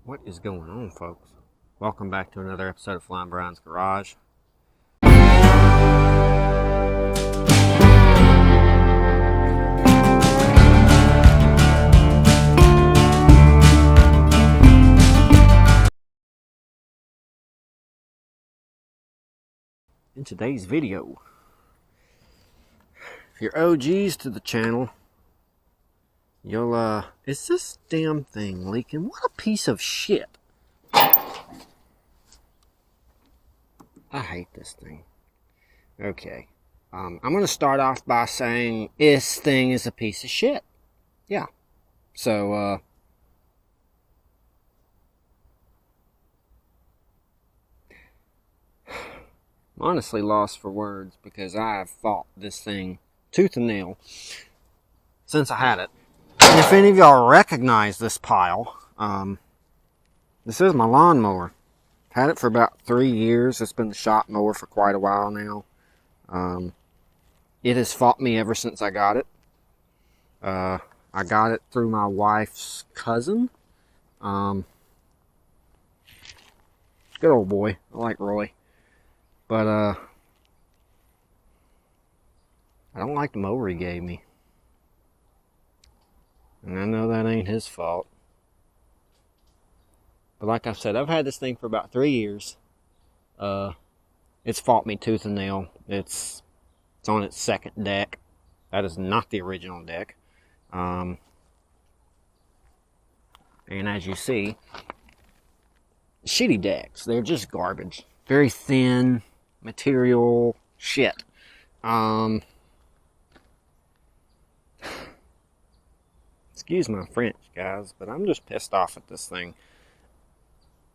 What is going on, folks? Welcome back to another episode of Flying Brian's Garage. In today's video, if you're OGs to the channel, you'll, is this damn thing leaking? What a piece of shit. I hate this thing. Okay. I'm going to start off by saying this thing is a piece of shit. Yeah. So, I'm honestly lost for words because I have fought this thing tooth and nail since I had it. And if any of y'all recognize this pile, this is my lawnmower. Had it for about 3 years. It's been the shop mower for quite a while now. It has fought me ever since I got it. I got it through my wife's cousin. Good old boy. I like Roy. But, I don't like the mower he gave me. And I know that ain't his fault. But like I said, I've had this thing for about 3 years. It's fought me tooth and nail. It's on its second deck. That is not the original deck. And as you see, shitty decks. They're just garbage. Very thin material shit. Excuse my French, guys, but I'm just pissed off at this thing.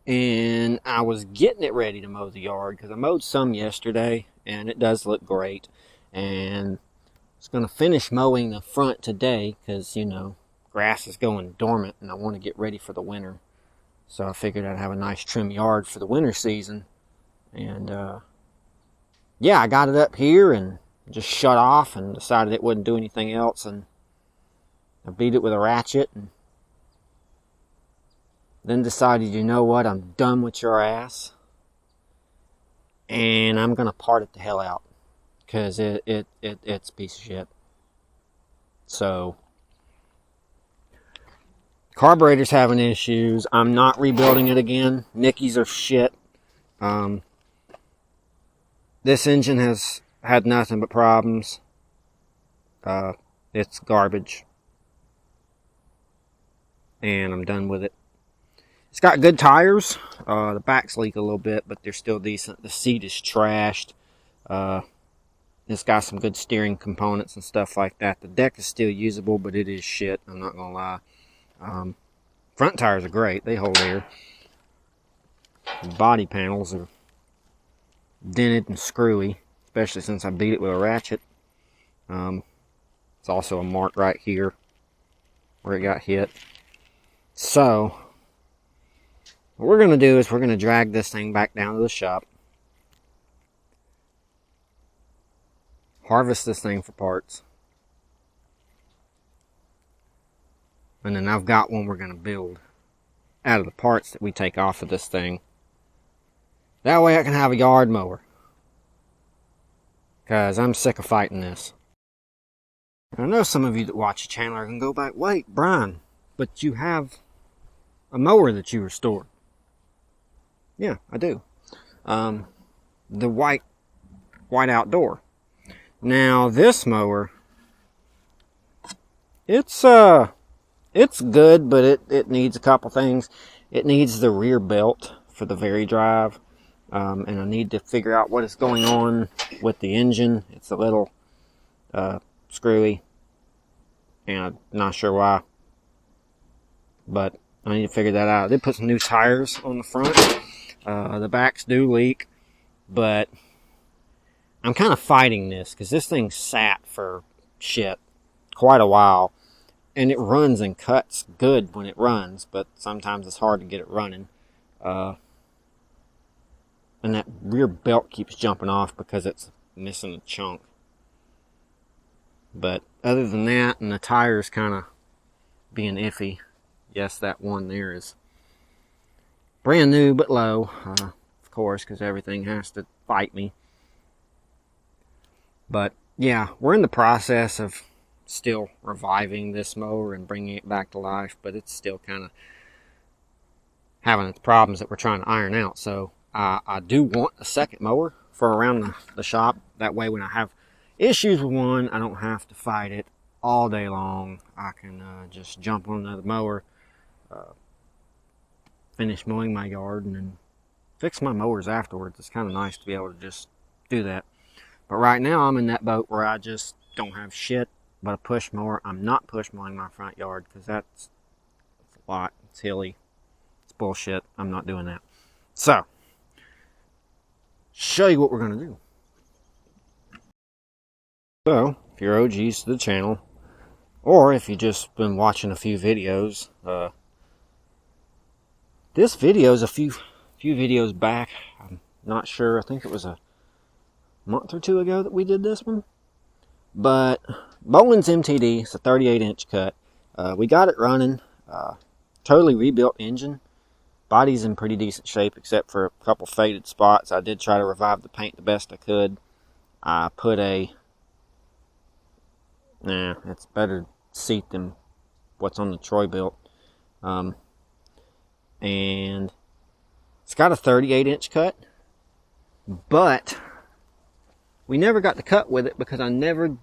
And I was getting it ready to mow the yard because I mowed some yesterday and it does look great. And I was going to finish mowing the front today because, you know, grass is going dormant and I want to get ready for the winter. So I figured I'd have a nice trim yard for the winter season. And yeah, I got it up here and just shut off and decided it wouldn't do anything else. And I beat it with a ratchet and then decided, you know what, I'm done with your ass. And I'm going to part it the hell out. Because it's a piece of shit. So, carburetor's having issues. I'm not rebuilding it again. Nickies are shit. This engine has had nothing but problems. It's garbage. And I'm done with it. It's got good tires. The backs leak a little bit, but they're still decent. The seat is trashed. It's got some good steering components and stuff like that. The deck is still usable, but it is shit. I'm not going to lie. Front tires are great. They hold air. The body panels are dented and screwy, especially since I beat it with a ratchet. It's also a mark right here where it got hit. So, what we're going to do is we're going to drag this thing back down to the shop. Harvest this thing for parts. And then I've got one we're going to build out of the parts that we take off of this thing. That way I can have a yard mower. Because I'm sick of fighting this. I know some of you that watch the channel are going to go back, wait, Brian, but you have a mower that you restored. Yeah, I do. The white outdoor. Now this mower, it's good, but it needs a couple things. It needs the rear belt for the Varidrive, and I need to figure out what is going on with the engine. It's a little screwy, and I'm not sure why, but I need to figure that out. They put some new tires on the front. The backs do leak, but I'm kind of fighting this because this thing sat for shit quite a while, and it runs and cuts good when it runs, but sometimes it's hard to get it running. And that rear belt keeps jumping off because it's missing a chunk. But other than that, and the tires kind of being iffy, yes, that one there is brand new but low, of course, because everything has to fight me. But yeah, we're in the process of still reviving this mower and bringing it back to life, but it's still kind of having its problems that we're trying to iron out. So I do want a second mower for around the shop. That way when I have issues with one, I don't have to fight it all day long. I can just jump on another mower, finish mowing my yard, and then fix my mowers afterwards. It's kind of nice to be able to just do that. But right now I'm in that boat where I just don't have shit but a push mower. I'm not push mowing my front yard because that's a lot. It's hilly. It's bullshit. I'm not doing that. So, show you what we're going to do. So, if you're OGs to the channel, or if you've just been watching a few videos, this video is a few videos back. I'm not sure. I think it was a month or two ago that we did this one. But Bowen's MTD, it's a 38-inch cut. We got it running. Totally rebuilt engine. Body's in pretty decent shape except for a couple faded spots. I did try to revive the paint the best I could. I put it's better seat than what's on the Troy Bilt. And it's got a 38-inch cut, but we never got to cut with it because I never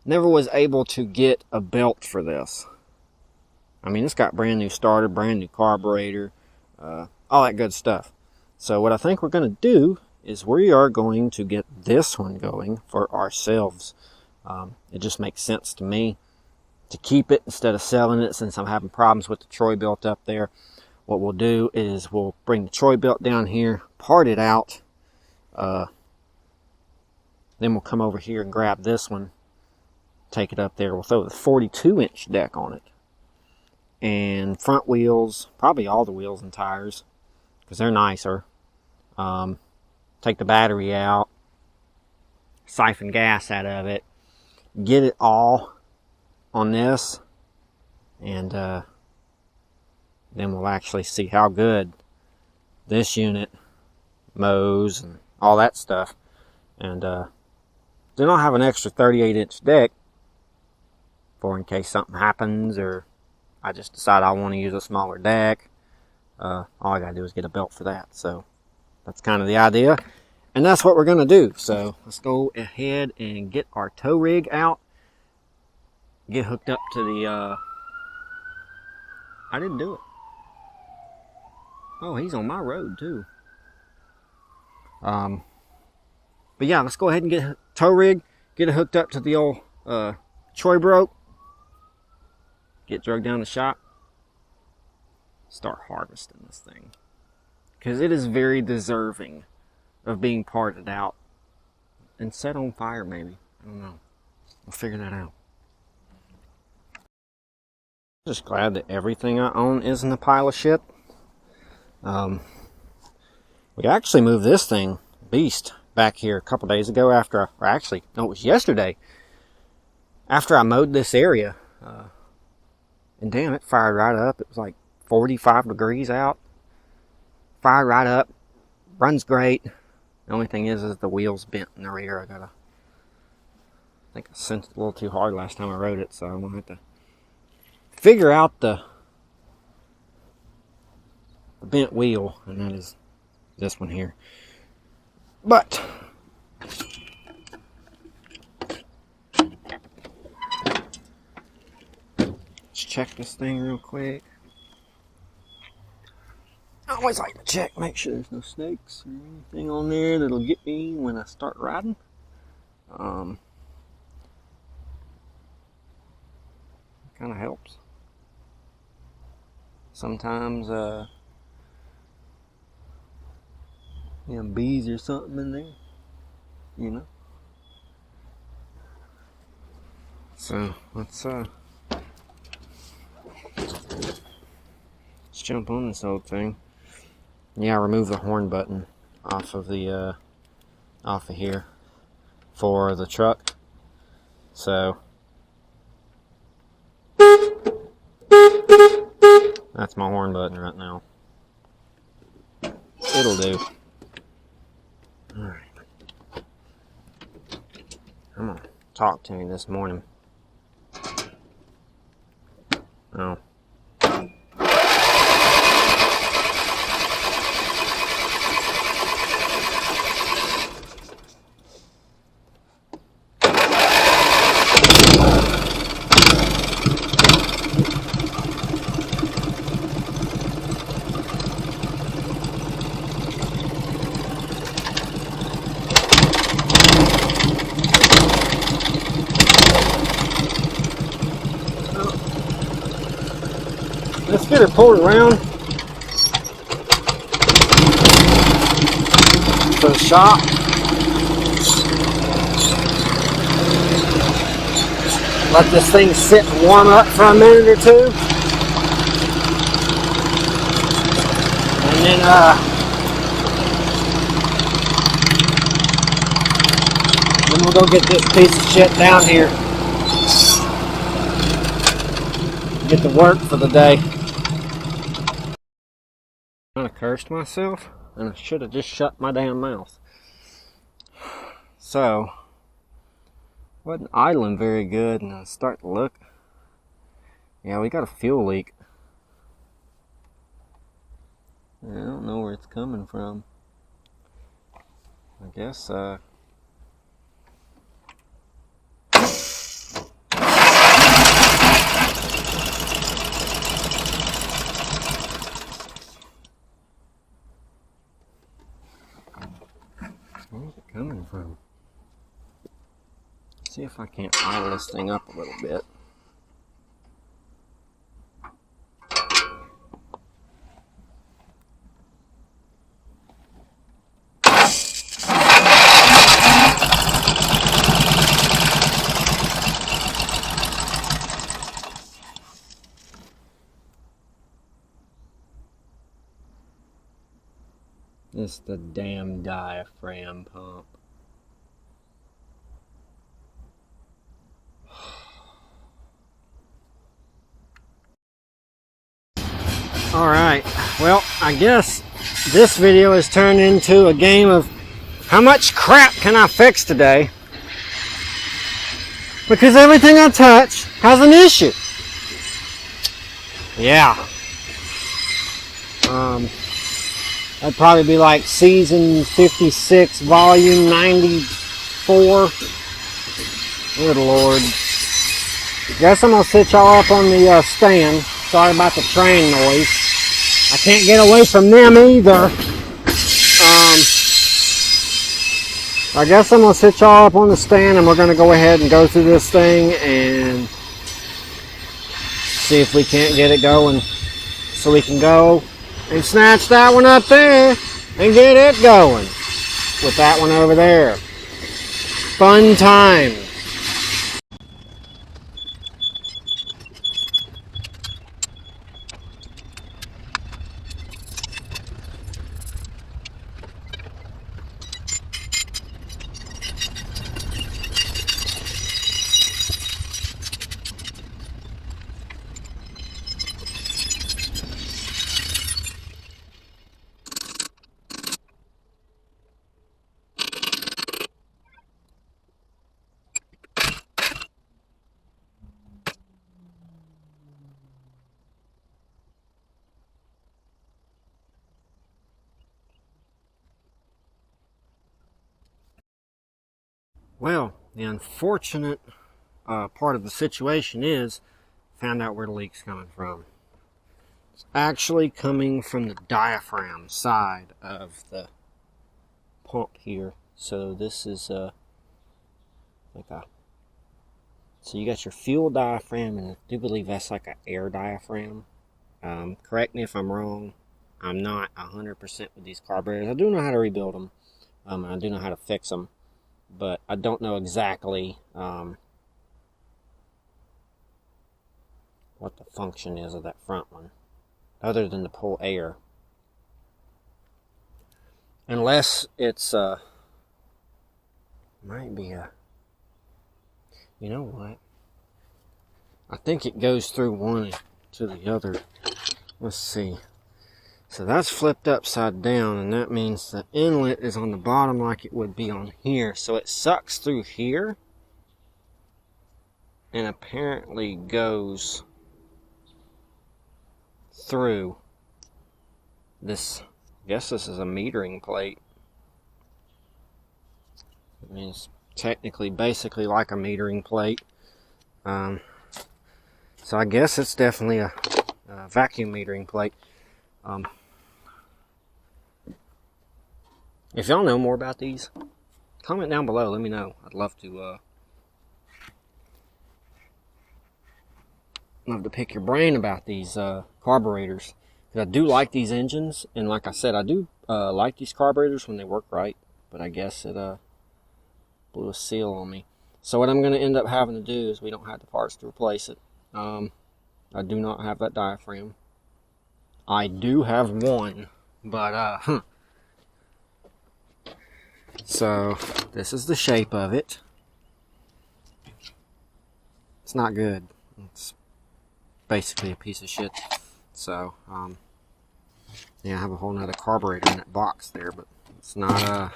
was able to get a belt for this. I mean, it's got brand new starter, brand new carburetor, all that good stuff. So what I think we're going to do is we are going to get this one going for ourselves. It just makes sense to me to keep it instead of selling it since I'm having problems with the Troy Bilt up there. What we'll do is we'll bring the Troy Bilt down here, part it out, then we'll come over here and grab this one, take it up there. We'll throw the 42-inch deck on it. And front wheels, probably all the wheels and tires, because they're nicer. Take the battery out, siphon gas out of it, get it all on this, and then we'll actually see how good this unit mows and all that stuff. And then I'll have an extra 38-inch deck for in case something happens or I just decide I want to use a smaller deck. All I gotta do is get a belt for that. So that's kind of the idea, and that's what we're gonna do. So let's go ahead and get our tow rig out, get hooked up to the I didn't do it. Oh, he's on my road too. But yeah, let's go ahead and get a tow rig, get it hooked up to the old Troy broke, get drugged down the shop, start harvesting this thing. Because it is very deserving of being parted out and set on fire maybe. I don't know. We'll figure that out. Just glad that everything I own isn't a pile of shit. We actually moved this thing, beast, back here a couple days ago after, or actually, no, it was yesterday, after I mowed this area. And damn, it fired right up. It was like 45 degrees out. Fired right up. Runs great. The only thing is the wheel's bent in the rear. I think I sent it a little too hard last time I rode it, so I'm going to have to figure out the bent wheel, and that is this one here. But let's check this thing real quick. I always like to check, make sure there's no snakes or anything on there that'll get me when I start riding. Kind of helps. Sometimes, bees or something in there, So let's jump on this old thing. Yeah, I removed the horn button off of the off of here for the truck. So that's my horn button right now. It'll do. Alright. I'm gonna talk to him this morning. Oh. Let's get her pulled around to the shop. Let this thing sit and warm up for a minute or two. And then we'll go get this piece of shit down here. Get to work for the day. I cursed myself, and I should have just shut my damn mouth. So, wasn't idling very good, and I start to look. Yeah, we got a fuel leak. I don't know where it's coming from. I guess, where's it coming from? See if I can't idle this thing up a little bit. It's the damn diaphragm pump. Alright, well, I guess this video has turned into a game of how much crap can I fix today? Because everything I touch has an issue. Yeah. That'd probably be like season 56, volume 94. Good Lord. Guess I'm gonna sit y'all up on the stand. Sorry about the train noise. I can't get away from them either. I guess I'm gonna sit y'all up on the stand, and we're gonna go ahead and go through this thing and see if we can't get it going, so we can go and snatch that one up there and get it going with that one over there. Fun time. Well, the unfortunate part of the situation is, found out where the leak's coming from. It's actually coming from the diaphragm side of the pump here. So this is like a, so you got your fuel diaphragm, and I do believe that's like an air diaphragm. Correct me if I'm wrong. I'm not 100% with these carburetors. I do know how to rebuild them. And I do know how to fix them. But I don't know exactly what the function is of that front one, other than to pull air. Unless it's might be a, you know what? I think it goes through one to the other. Let's see. So that's flipped upside down, and that means the inlet is on the bottom like it would be on here. So it sucks through here and apparently goes through this. I guess this is a metering plate. It means technically, basically like a metering plate. So I guess it's definitely a vacuum metering plate. If y'all know more about these, comment down below. Let me know. I'd love to pick your brain about these carburetors. Because I do like these engines, and like I said, I do like these carburetors when they work right. But I guess it blew a seal on me. So what I'm going to end up having to do is, we don't have the parts to replace it. I do not have that diaphragm. I do have one, but so this is the shape of it. It's not good. It's basically a piece of shit. So yeah, I have a whole nother carburetor in that box there, but it's not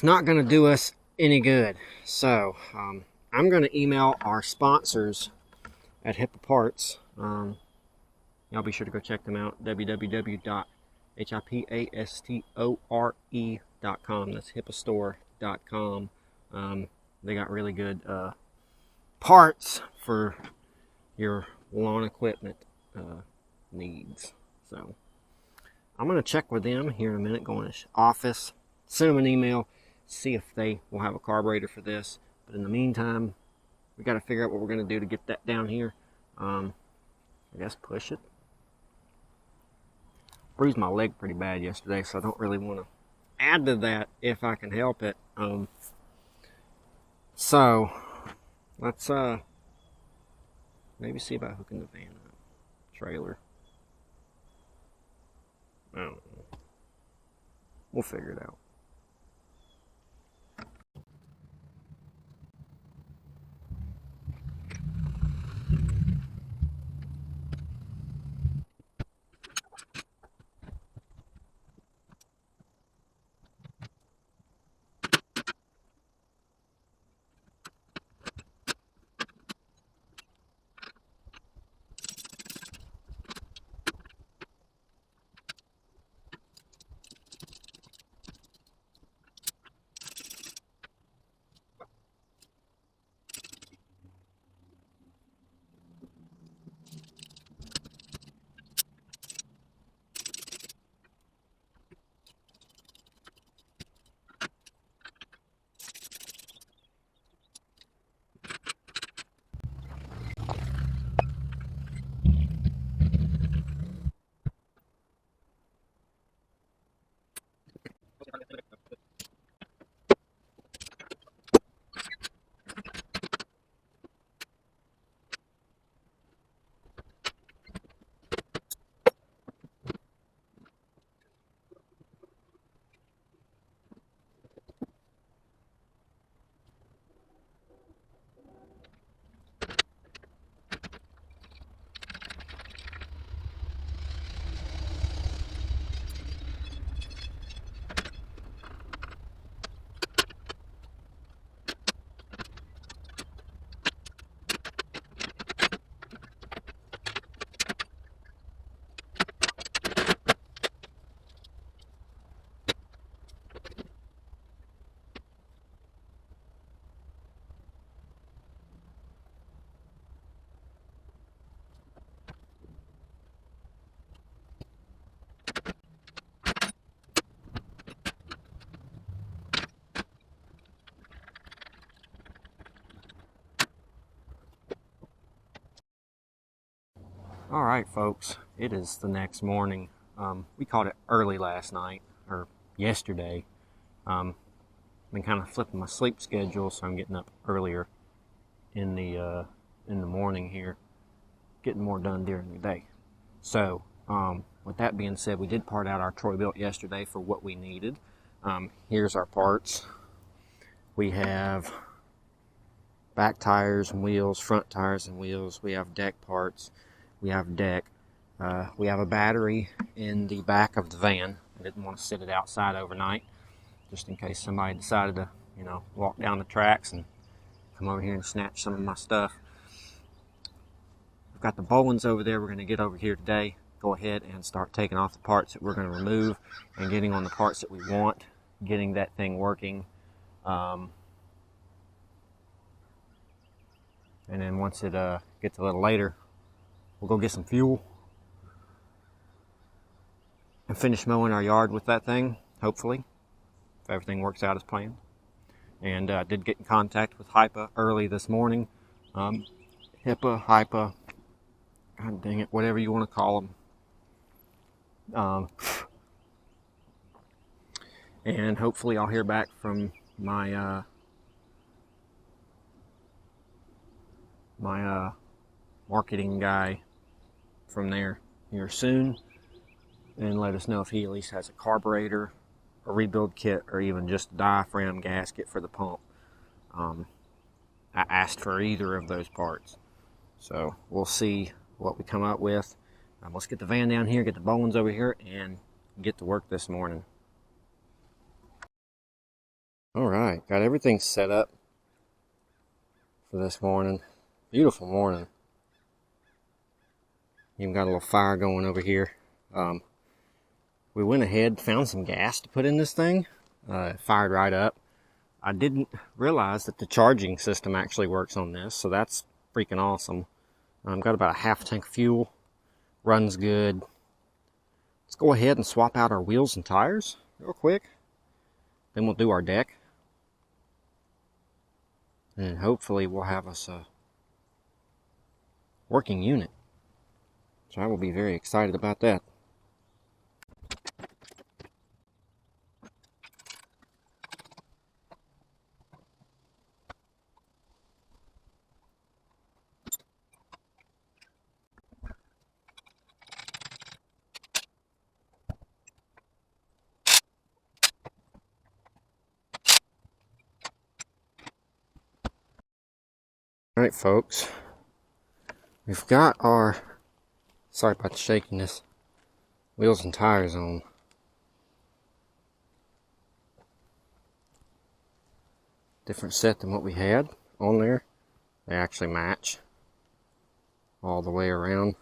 gonna do us any good. So I'm gonna email our sponsors at HIPAA Parts. Y'all be sure to go check them out. www.hipastore.com. That's hipastore.com. They got really good parts for your lawn equipment needs. So I'm going to check with them here in a minute, go in the office, send them an email, see if they will have a carburetor for this. But in the meantime, we got to figure out what we're going to do to get that down here. I guess push it. Bruised my leg pretty bad yesterday, so I don't really want to add to that if I can help it. So let's maybe see about hooking the van up. Trailer. I don't know. We'll figure it out. Alright folks, it is the next morning. We caught it early last night, or yesterday. Been kind of flipping my sleep schedule, so I'm getting up earlier in the morning here, getting more done during the day. So with that being said, we did part out our Troy Bilt yesterday for what we needed. Here's our parts. We have back tires and wheels, front tires and wheels. We have deck parts. We have deck. We have a battery in the back of the van. I didn't want to sit it outside overnight, just in case somebody decided to, walk down the tracks and come over here and snatch some of my stuff. We've got the bowlings over there. We're going to get over here today, go ahead and start taking off the parts that we're going to remove and getting on the parts that we want, getting that thing working. And then once it gets a little later, we'll go get some fuel and finish mowing our yard with that thing, hopefully, if everything works out as planned. And I did get in contact with HIPA early this morning. HIPA, God dang it, whatever you want to call them. And hopefully I'll hear back from my marketing guy from there here soon, and let us know if he at least has a carburetor, a rebuild kit, or even just a diaphragm gasket for the pump. I asked for either of those parts, so we'll see what we come up with. Let's get the van down here, get the bowlings over here, and get to work this morning. All right, got everything set up for this morning. Beautiful morning. Even got a little fire going over here. We went ahead, found some gas to put in this thing. It fired right up. I didn't realize that the charging system actually works on this, so that's freaking awesome. Got about a half tank of fuel. Runs good. Let's go ahead and swap out our wheels and tires real quick. Then we'll do our deck. And hopefully we'll have us a working unit. So I will be very excited about that. Alright folks, we've got our, sorry about the shakiness, wheels and tires on. Different set than what we had on there. They actually match all the way around.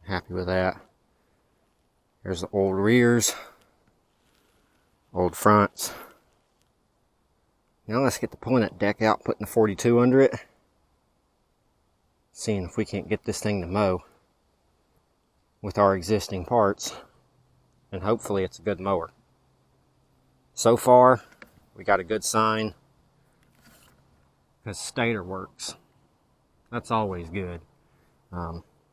Happy with that. There's the old rears, old fronts. Now let's get to pulling that deck out, putting the 42 under it. Seeing if we can't get this thing to mow with our existing parts. And hopefully it's a good mower. So far, we got a good sign. Because stator works. That's always good.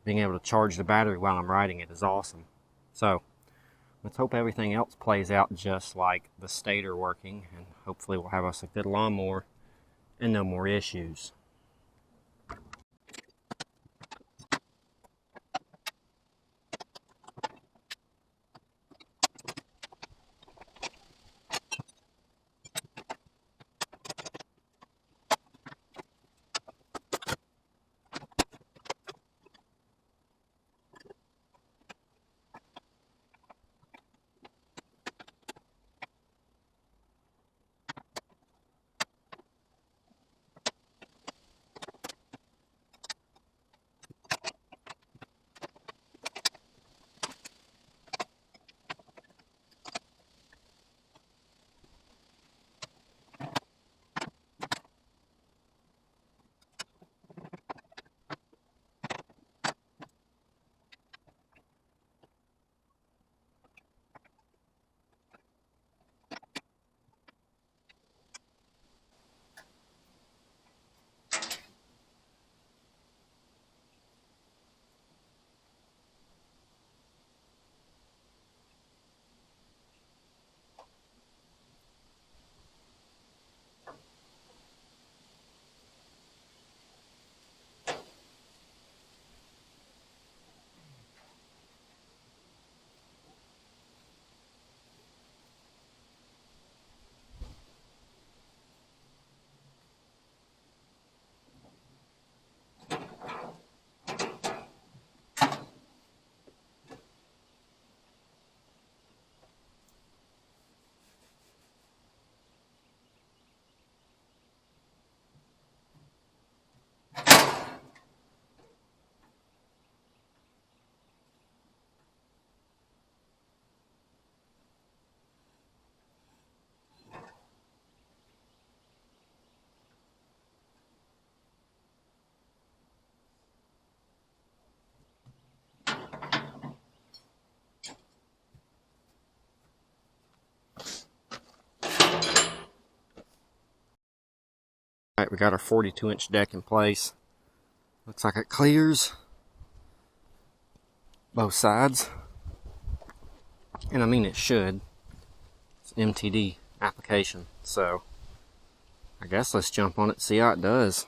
Being able to charge the battery while I'm riding it is awesome. So, let's hope everything else plays out just like the stator working, and hopefully we'll have us a good lawnmower and no more issues. Alright, we got our 42-inch deck in place. Looks like it clears both sides. And I mean it should. It's an MTD application. So I guess let's jump on it and see how it does.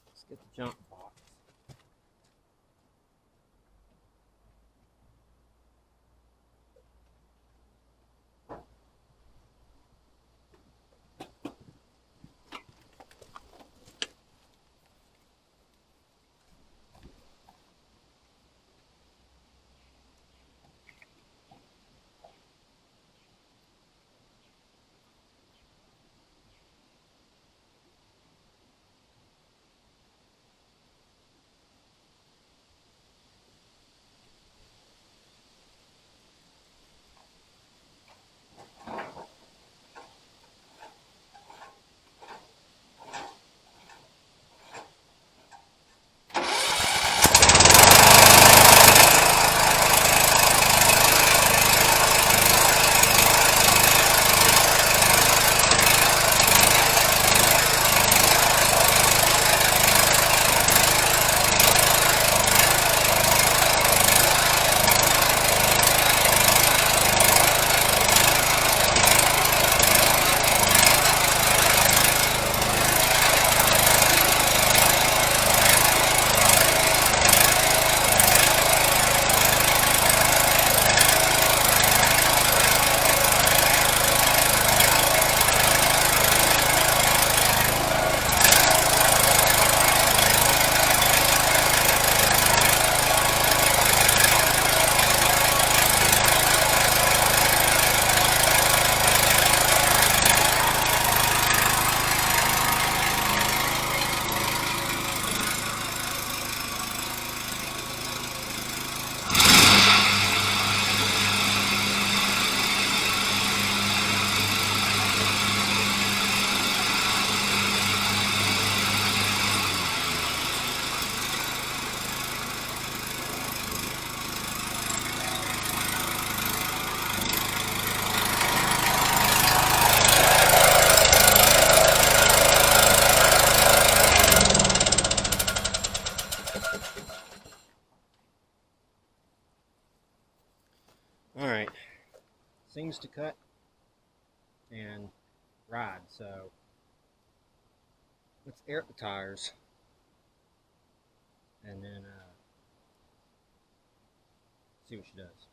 Let's get the jump box. seems to cut and ride. So let's air up the tires and then see what she does.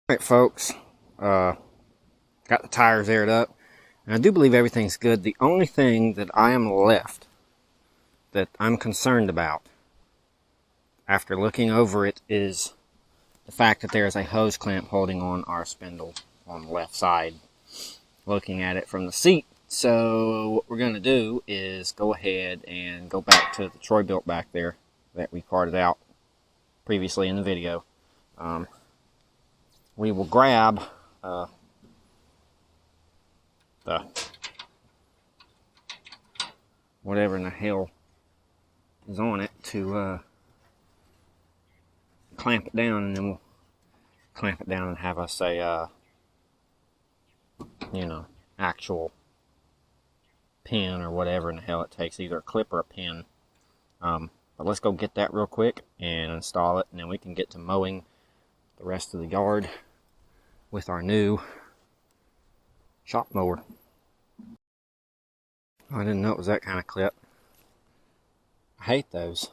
Alright folks, got the tires aired up, and I do believe everything's good. The only thing that I am left, that I'm concerned about, after looking over it, is the fact that there is a hose clamp holding on our spindle on the left side, looking at it from the seat. So what we're going to do is go ahead and go back to the Troy Bilt back there that we parted out previously in the video. We will grab the whatever in the hell is on it to clamp it down, and then we'll clamp it down and have us a you know, actual pin or whatever in the hell it takes, either a clip or a pin. But let's go get that real quick and install it, and then we can get to mowing the rest of the yard with our new shop mower. I didn't know it was that kind of clip. I hate those.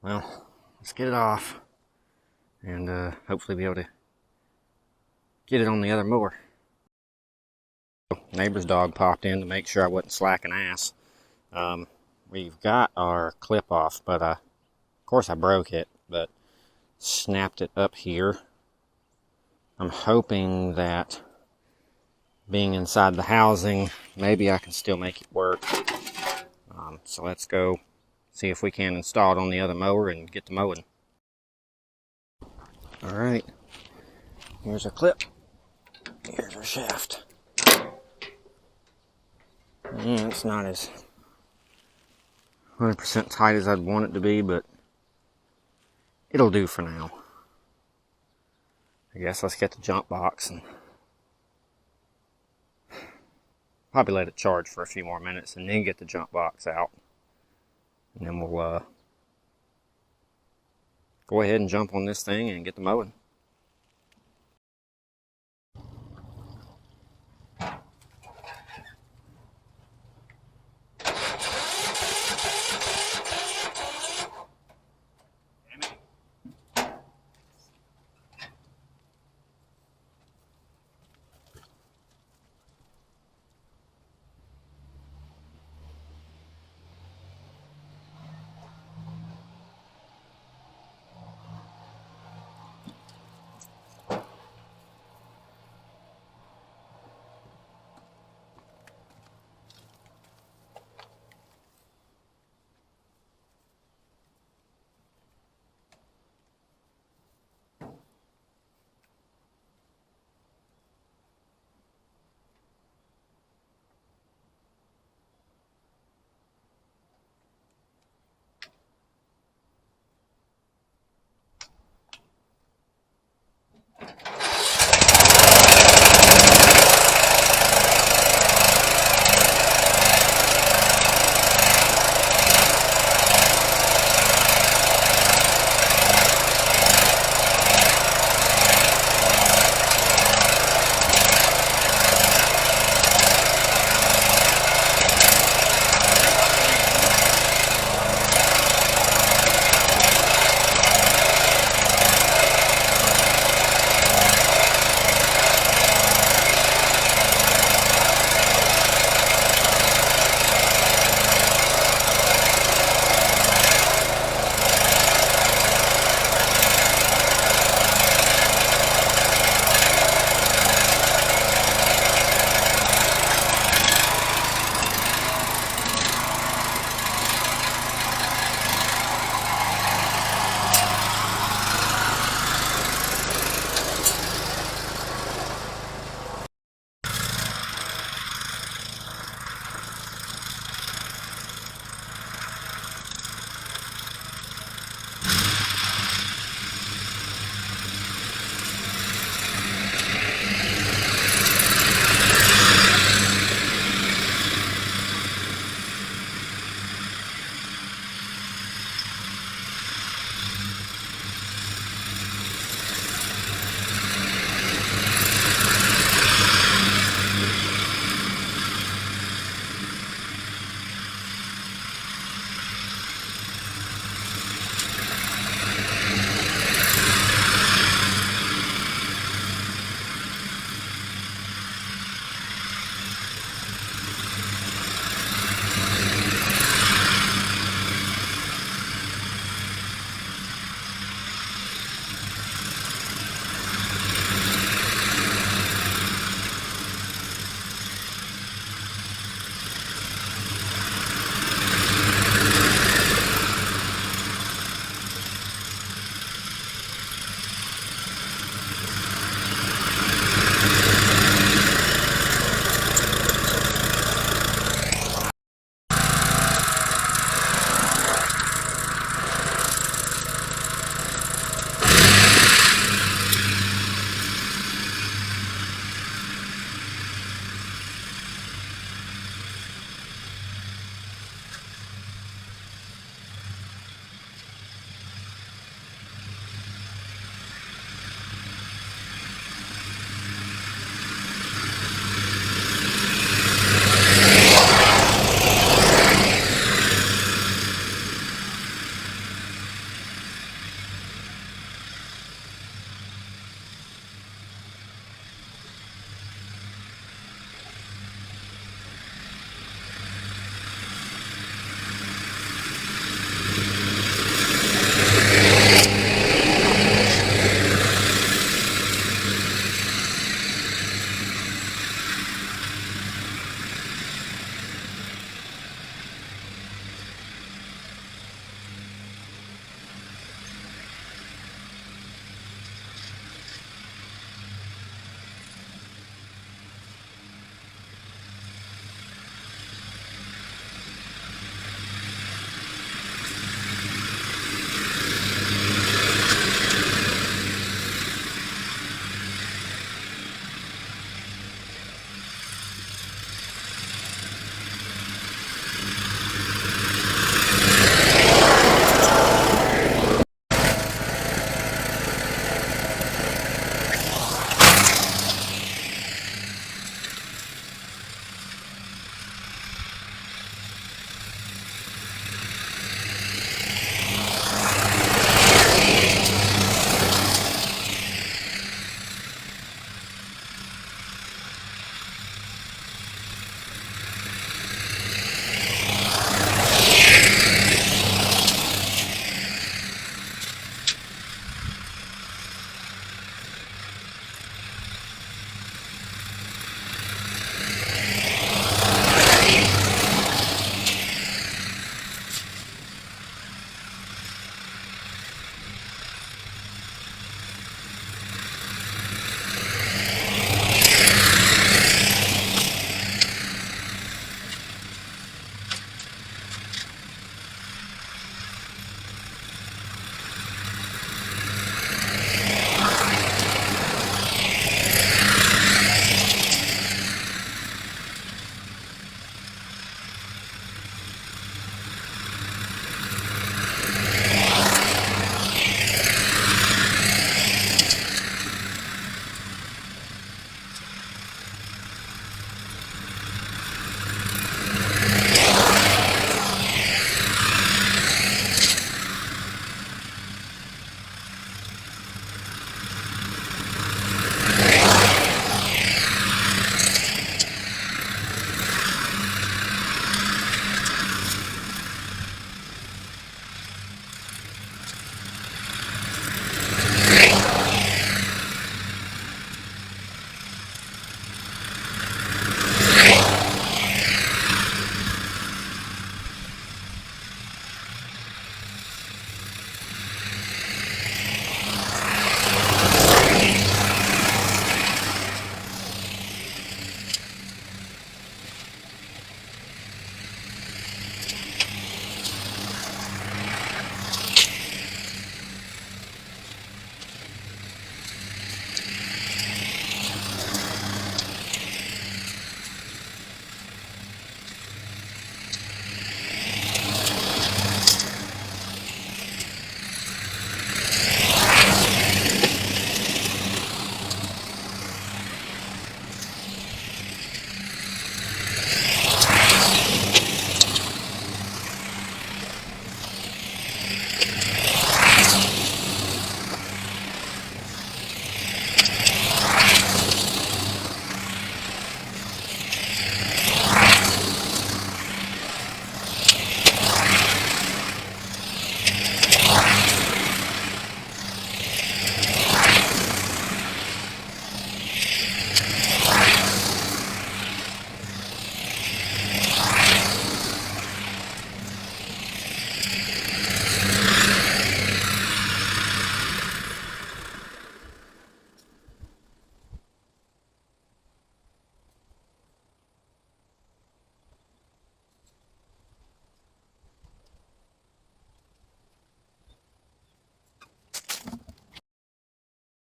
Well, let's get it off and hopefully be able to get it on the other mower. Neighbor's dog popped in to make sure I wasn't slacking ass. We've got our clip off, but of course I broke it, but snapped it up here. I'm hoping that being inside the housing, maybe I can still make it work. So let's go see if we can install it on the other mower and get to mowing. Alright, here's our clip. Here's our shaft. Yeah, it's not as 100% tight as I'd want it to be, but it'll do for now. I guess let's get the jump box and probably let it charge for a few more minutes and then get the jump box out. And then we'll go ahead and jump on this thing and get the mowing.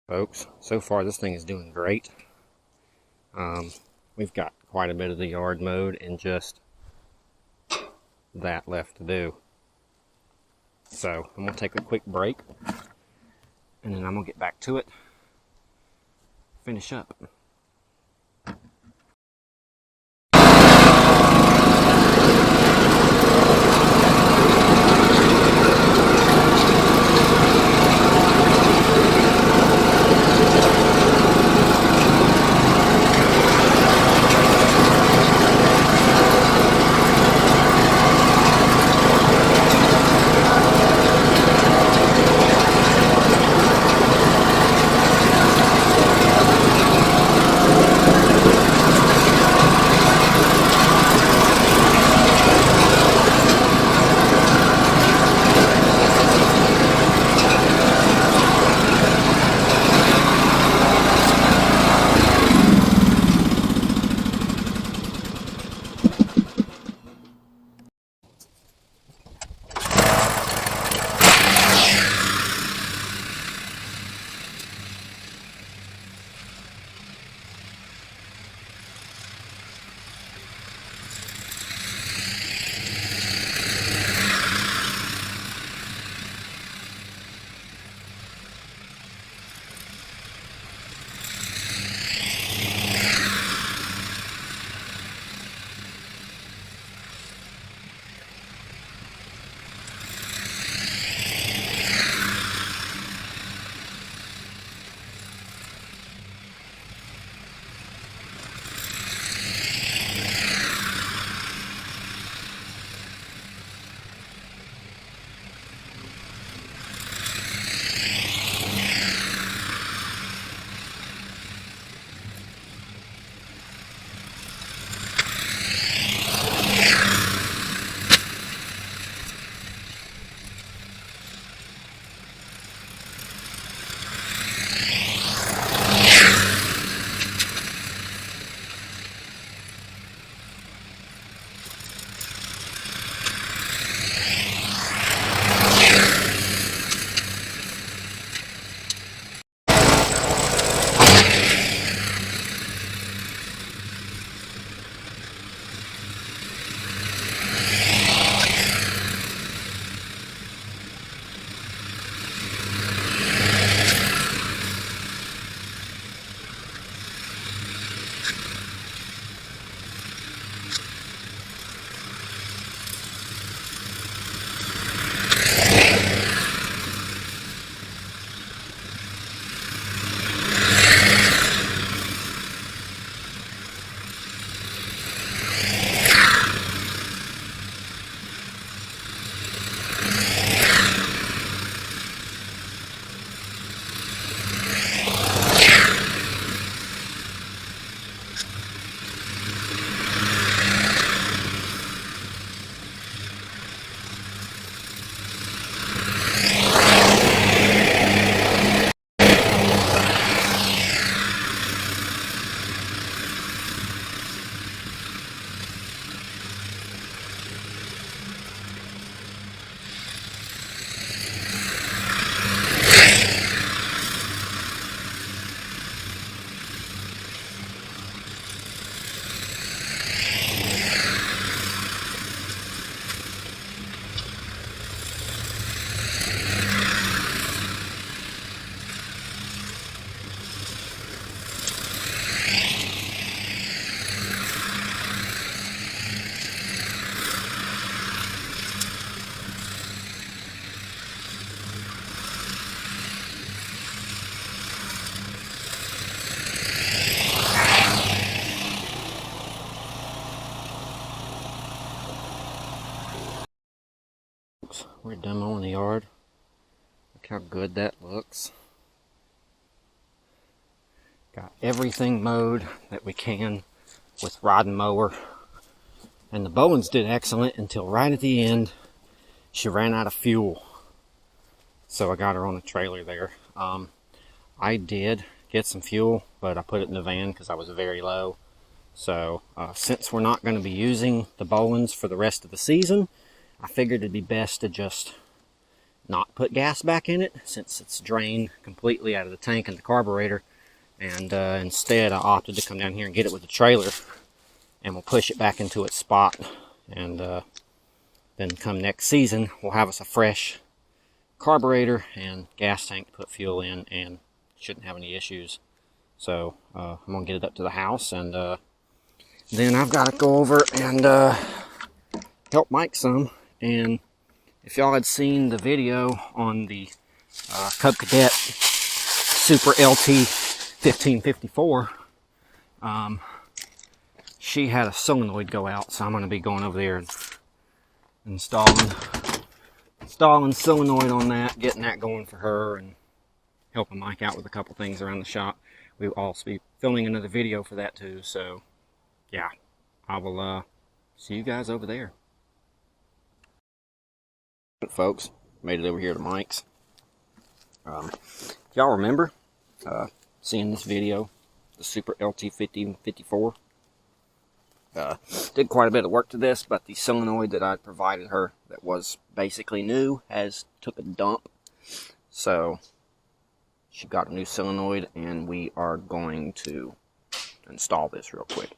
Folks, so far this thing is doing great. We've got quite a bit of the yard mowed and just that left to do. So I'm going to take a quick break and then I'm going to get back to it, finish up. We're done mowing the yard. Look how good that looks. Got everything mowed that we can with rod and mower. And the Bowens did excellent until right at the end, she ran out of fuel. So I got her on the trailer there. I did get some fuel, but I put it in the van because I was very low. So since we're not going to be using the Bowens for the rest of the season, I figured it'd be best to just not put gas back in it, since it's drained completely out of the tank and the carburetor. And instead I opted to come down here and get it with the trailer, and we'll push it back into its spot. And then come next season, we'll have us a fresh carburetor and gas tank to put fuel in, and shouldn't have any issues. So I'm gonna get it up to the house, and then I've got to go over and help Mike some. And if y'all had seen the video on the Cub Cadet Super LT 1554, she had a solenoid go out, so I'm going to be going over there and installing solenoid on that, getting that going for her, and helping Mike out with a couple things around the shop. We'll also be filming another video for that too, so yeah, I will see you guys over there. Folks, made it over here to Mike's. If y'all remember seeing this video, the Super LT 1554, did quite a bit of work to this, but the solenoid that I provided her that was basically new has took a dump. So she got a new solenoid, and we are going to install this real quick.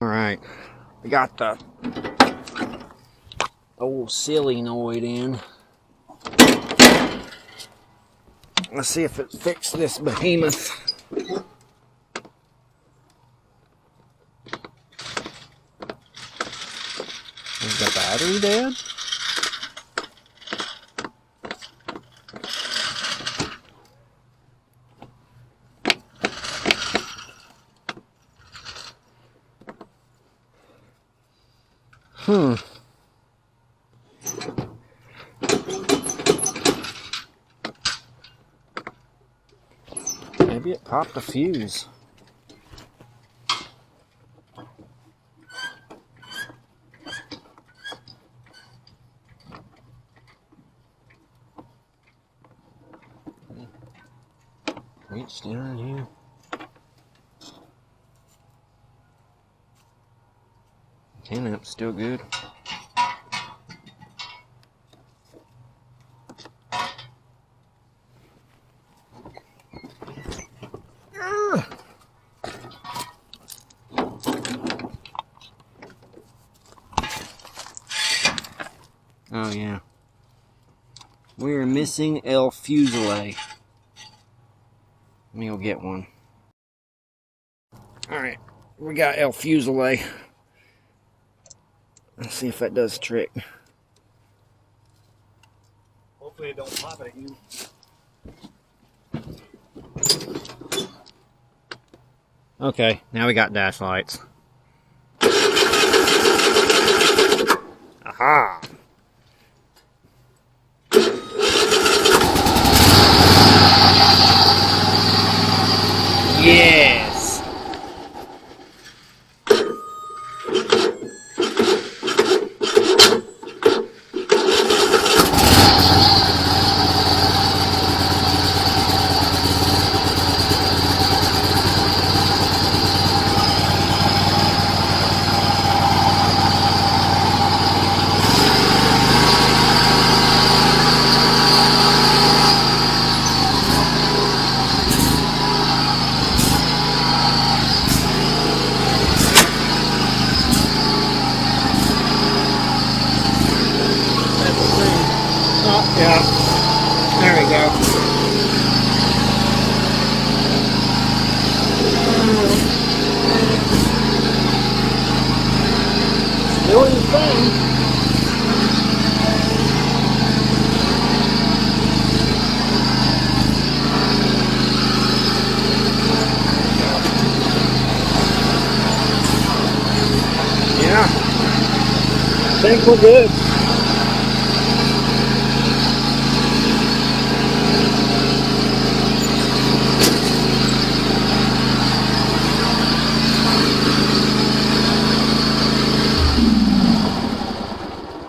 Alright, we got the old solenoid in. Let's see if it fixed this behemoth. Is the battery dead? Maybe it popped a fuse. Reach down here. Ten amps still good. Oh yeah, we're missing El Fuselae. Let me go get one. Alright, we got El Fuselae. Let's see if that does the trick. Hopefully it don't pop at you. Okay, now we got dash lights. Aha! Yes! Oh, yeah. There we go. Doing the thing. Yeah. I think we're good.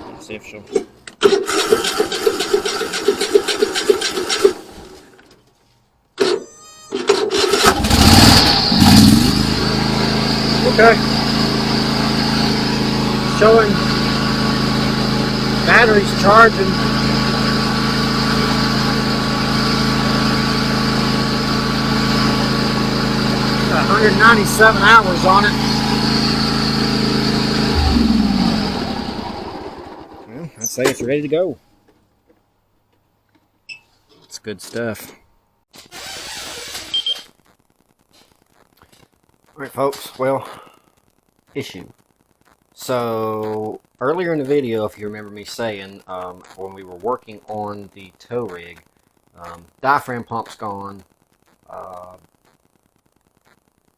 Let's see if she'll. Okay. Showing batteries charging. 197 hours on it. Well, I'd say it's ready to go. It's good stuff. Alright folks, well, issue. So, earlier in the video, if you remember me saying, when we were working on the tow rig, diaphragm pump's gone,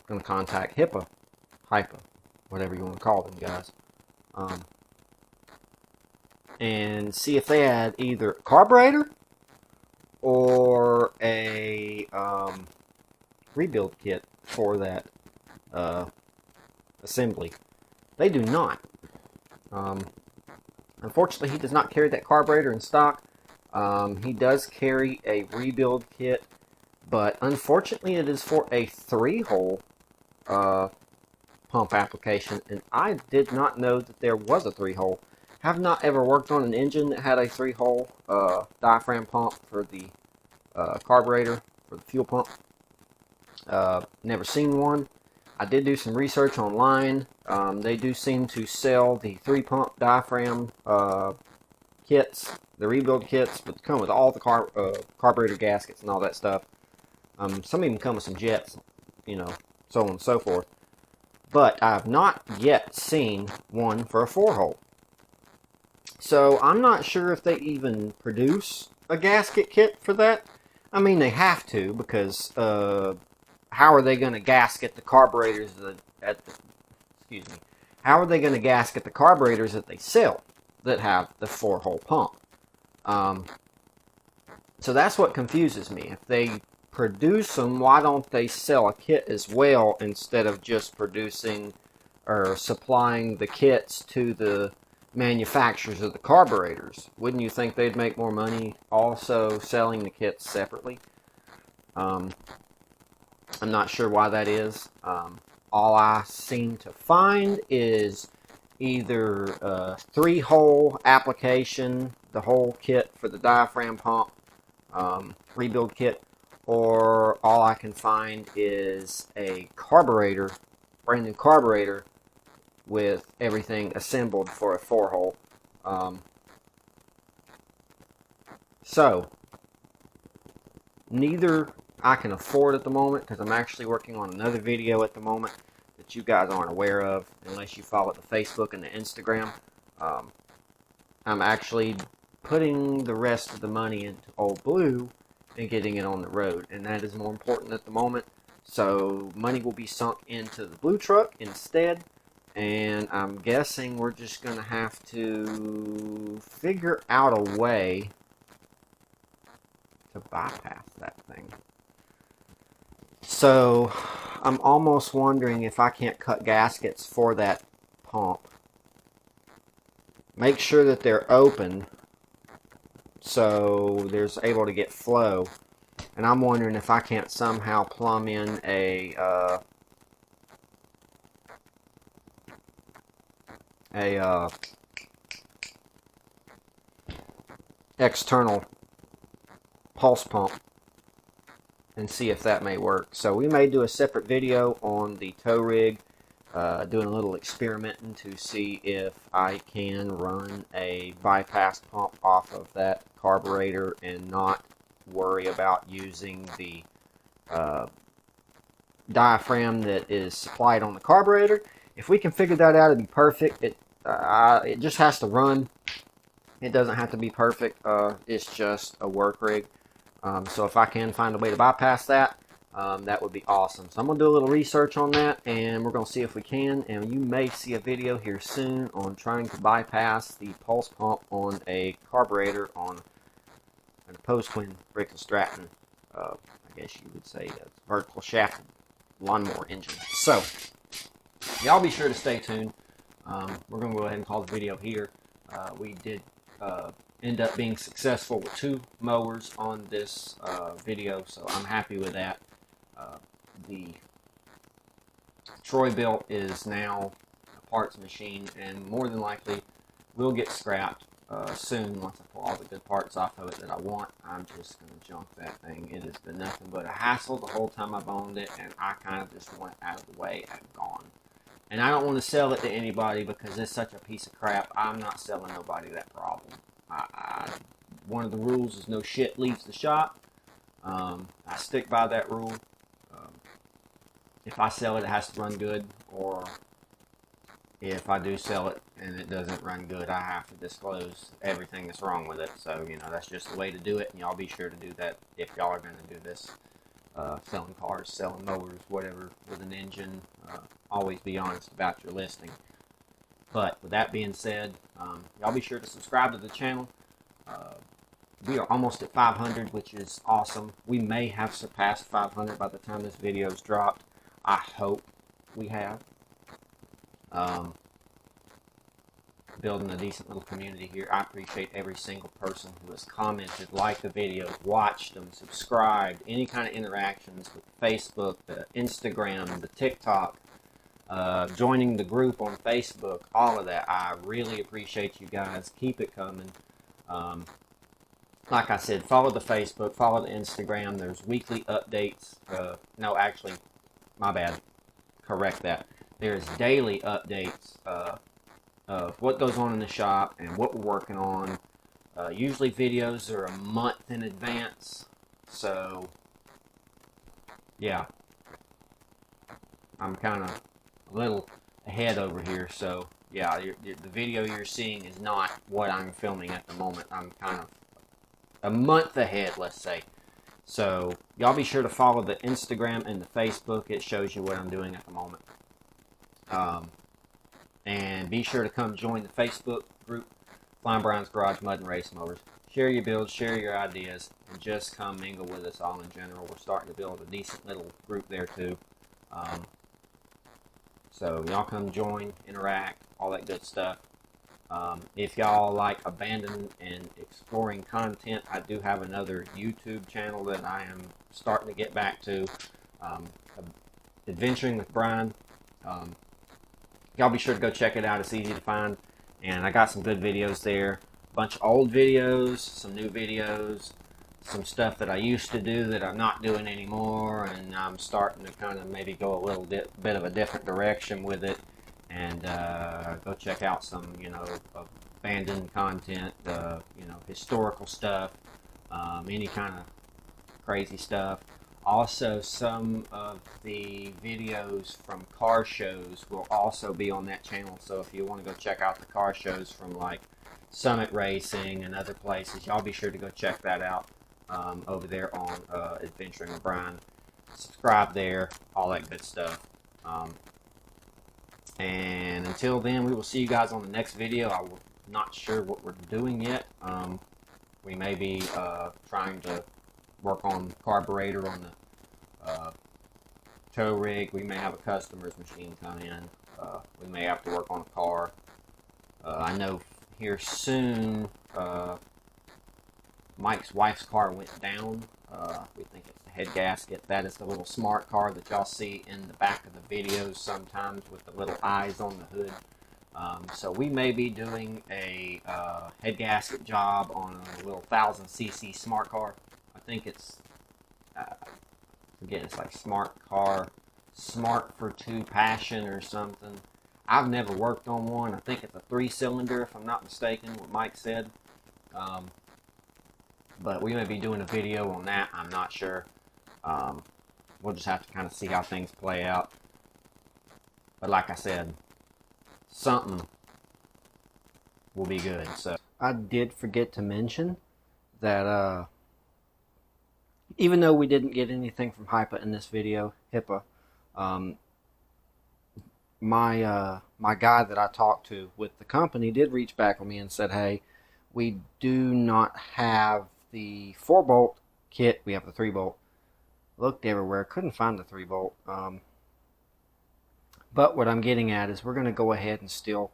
going to contact HIPAA, whatever you want to call them guys, and see if they had either a carburetor or a rebuild kit for that assembly. They do not. Unfortunately, he does not carry that carburetor in stock. He does carry a rebuild kit, but unfortunately it is for a 3-hole pump application, and I did not know that there was a 3-hole. Have not ever worked on an engine that had a 3-hole diaphragm pump for the carburetor, for the fuel pump. Never seen one. I did do some research online. They do seem to sell the 3-pump diaphragm kits, the rebuild kits, but come with all the carburetor gaskets and all that stuff. Some even come with some jets, you know, so on and so forth. But I have not yet seen one for a 4-hole. So I'm not sure if they even produce a gasket kit for that. I mean, they have to, because how are they going to gasket the carburetors how are they going to gasket the carburetors that they sell that have the 4-hole pump? So that's what confuses me. If they produce them, why don't they sell a kit as well instead of just producing or supplying the kits to the manufacturers of the carburetors? Wouldn't you think they'd make more money also selling the kits separately? I'm not sure why that is. All I seem to find is either a 3-hole application, the whole kit for the diaphragm pump, rebuild kit, or all I can find is a carburetor, brand new carburetor, with everything assembled for a 4-hole. So, neither I can afford at the moment, because I'm actually working on another video at the moment. that you guys aren't aware of unless you follow the Facebook and the Instagram. I'm actually putting the rest of the money into Old Blue and getting it on the road, and that is more important at the moment. So money will be sunk into the blue truck instead, and I'm guessing we're just going to have to figure out a way to bypass that thing. So I'm almost wondering if I can't cut gaskets for that pump. Make sure that they're open so there's able to get flow. And I'm wondering if I can't somehow plumb in a external pulse pump and see if that may work. So we may do a separate video on the tow rig, doing a little experimenting to see if I can run a bypass pump off of that carburetor and not worry about using the diaphragm that is supplied on the carburetor. If we can figure that out, it'd be perfect. It just has to run. It doesn't have to be perfect. It's just a work rig. So if I can find a way to bypass that, that would be awesome. So I'm going to do a little research on that, and we're going to see if we can. And you may see a video here soon on trying to bypass the pulse pump on a carburetor on an opposed twin Briggs & Stratton. I guess you would say a vertical shaft lawnmower engine. So y'all be sure to stay tuned. We're going to go ahead and call the video here. We did end up being successful with 2 mowers on this video, so I'm happy with that. The Troy Bilt is now a parts machine, and more than likely will get scrapped soon once I pull all the good parts off of it that I want. I'm just going to junk that thing. It has been nothing but a hassle the whole time I've owned it, and I kind of just want it out of the way and gone. And I don't want to sell it to anybody because it's such a piece of crap. I'm not selling nobody that problem. One of the rules is no shit leaves the shop. I stick by that rule. If I sell it, it has to run good, or if I do sell it and it doesn't run good, I have to disclose everything that's wrong with it. So, you know, that's just the way to do it, and y'all be sure to do that if y'all are going to do this. Selling cars, selling mowers, whatever, with an engine. Always be honest about your listing. But with that being said, y'all be sure to subscribe to the channel. We are almost at 500, which is awesome. We may have surpassed 500 by the time this video is dropped. I hope we have. Building a decent little community here. I appreciate every single person who has commented, liked the videos, watched them, subscribed, any kind of interactions with Facebook, the Instagram, the TikTok, joining the group on Facebook, all of that. I really appreciate you guys. Keep it coming. Like I said, follow the Facebook, follow the Instagram. There's weekly updates. No, actually, my bad. Correct that. There's daily updates of what goes on in the shop and what we're working on. Usually videos are a month in advance. So, yeah. I'm kind of a little ahead over here. So, yeah, the video you're seeing is not what I'm filming at the moment. I'm kind of a month ahead, let's say. So, y'all be sure to follow the Instagram and the Facebook. It shows you what I'm doing at the moment. And be sure to come join the Facebook group, Flying Brian's Garage Mud and Race Mowers. Share your builds, share your ideas, and just come mingle with us all in general. We're starting to build a decent little group there too. So y'all come join, interact, all that good stuff. If y'all like abandoned and exploring content, I do have another YouTube channel that I am starting to get back to. Adventuring with Brian. Y'all be sure to go check it out. It's easy to find. And I got some good videos there. A bunch of old videos, some new videos, some stuff that I used to do that I'm not doing anymore. And I'm starting to kind of maybe go a little bit of a different direction with it. And go check out some, you know, abandoned content, you know, historical stuff, any kind of crazy stuff. Also, some of the videos from car shows will also be on that channel. So if you want to go check out the car shows from like Summit Racing and other places, y'all be sure to go check that out over there on Adventuring with Brian. Subscribe there, all that good stuff. And until then, we will see you guys on the next video. I'm not sure what we're doing yet. We may be trying to work on carburetor on the tow rig. We may have a customer's machine come in. We may have to work on a car. I know here soon Mike's wife's car went down. We think it's the head gasket. That is the little smart car that y'all see in the back of the videos sometimes with the little eyes on the hood. So we may be doing a head gasket job on a little 1000cc smart car. I think it's, again, it's like smart car, smart for 2 passion or something. I've never worked on one. I think it's a 3-cylinder, if I'm not mistaken, what Mike said. But we may be doing a video on that. I'm not sure. We'll just have to kind of see how things play out. But like I said, something will be good. So I did forget to mention that even though we didn't get anything from HIPA in this video, HIPAA, my guy that I talked to with the company did reach back on me and said, hey, we do not have the 4-bolt kit. We have the 3-bolt. Looked everywhere, couldn't find the 3-bolt. But what I'm getting at is we're going to go ahead and still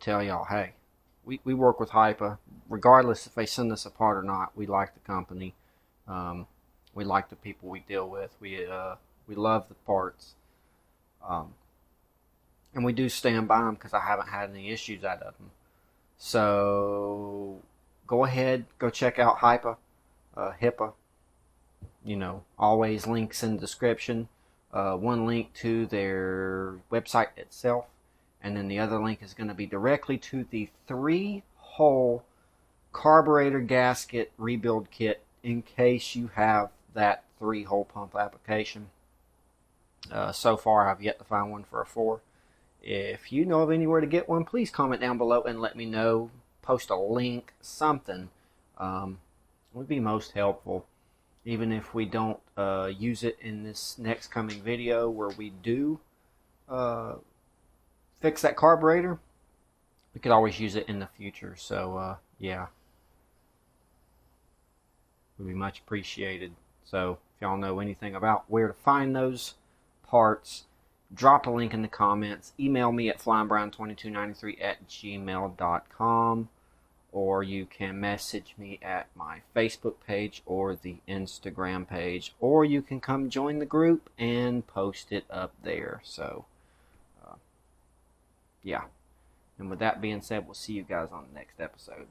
tell y'all, hey, we work with HIPAA. Regardless if they send us a part or not, we like the company. We like the people we deal with. We love the parts. And we do stand by them because I haven't had any issues out of them. So go ahead, go check out HIPAA, HIPAA. You know, always links in the description. One link to their website itself, and then the other link is going to be directly to the 3-hole carburetor gasket rebuild kit in case you have that 3-hole pump application. So far, I've yet to find one for a 4. If you know of anywhere to get one, please comment down below and let me know. Post a link, something would be most helpful. Even if we don't use it in this next coming video where we do fix that carburetor, we could always use it in the future. So yeah, would be much appreciated. So if y'all know anything about where to find those parts, drop a link in the comments. Email me at flyingbrian2293@gmail.com, or you can message me at my Facebook page or the Instagram page, or you can come join the group and post it up there. So yeah, and with that being said, we'll see you guys on the next episode.